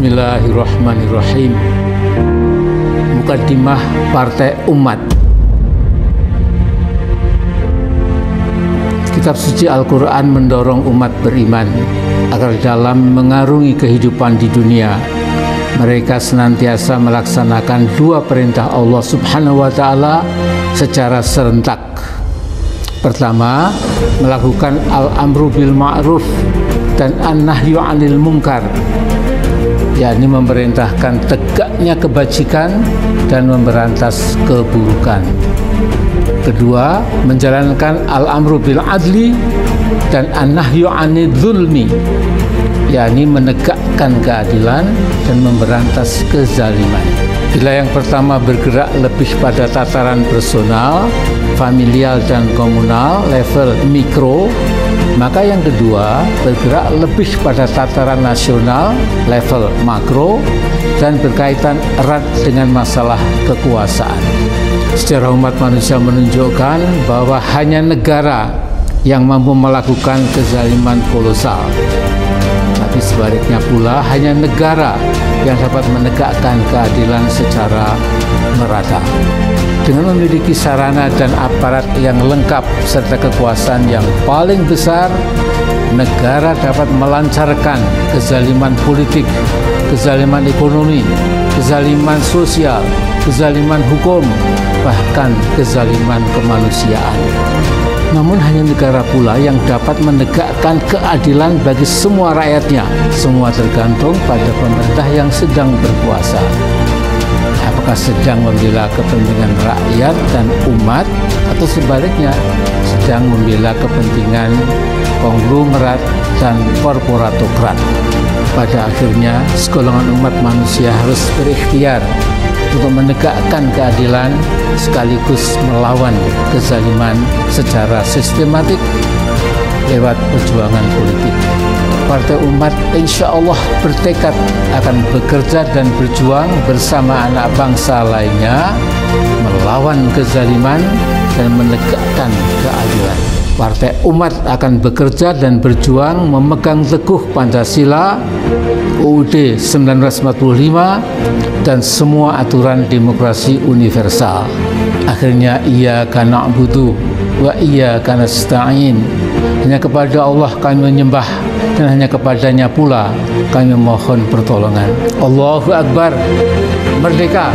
Bismillahirrahmanirrahim. Mukaddimah Partai Umat. Kitab suci Al-Quran mendorong umat beriman agar dalam mengarungi kehidupan di dunia, mereka senantiasa melaksanakan dua perintah Allah Subhanahu wa Ta'ala secara serentak. Pertama, melakukan al-amru bil ma'ruf dan an-nahyu 'anil munkar, yakni memerintahkan tegaknya kebajikan dan memberantas keburukan. Kedua, menjalankan al-amru bil adli dan an-nahyu 'anil zulmi, yakni menegakkan keadilan dan memberantas kezaliman. Bila yang pertama bergerak lebih pada tataran personal, familial dan komunal, level mikro, maka yang kedua bergerak lebih pada tataran nasional, level makro, dan berkaitan erat dengan masalah kekuasaan. Sejarah umat manusia menunjukkan bahwa hanya negara yang mampu melakukan kezaliman kolosal. Tapi sebaliknya pula, hanya negara yang dapat menegakkan keadilan secara merata. Dengan memiliki sarana dan aparat yang lengkap serta kekuasaan yang paling besar, negara dapat melancarkan kezaliman politik, kezaliman ekonomi, kezaliman sosial, kezaliman hukum, bahkan kezaliman kemanusiaan. Namun hanya negara pula yang dapat menegakkan keadilan bagi semua rakyatnya. Semua tergantung pada pemerintah yang sedang berkuasa. Apakah sedang membela kepentingan rakyat dan umat, atau sebaliknya sedang membela kepentingan konglomerat dan korporatokrat. Pada akhirnya, segolongan umat manusia harus berikhtiar untuk menegakkan keadilan sekaligus melawan kezaliman secara sistematik lewat perjuangan politik. Partai Umat insya Allah bertekad akan bekerja dan berjuang bersama anak bangsa lainnya melawan kezaliman dan menegakkan keadilan. Partai Umat akan bekerja dan berjuang memegang teguh Pancasila, UUD 1945, dan semua aturan demokrasi universal. Akhirnya, iyyaka na'budu wa iyyaka nasta'in. Hanya kepada Allah kami menyembah dan hanya kepadanya pula kami mohon pertolongan. Allahu Akbar. Merdeka!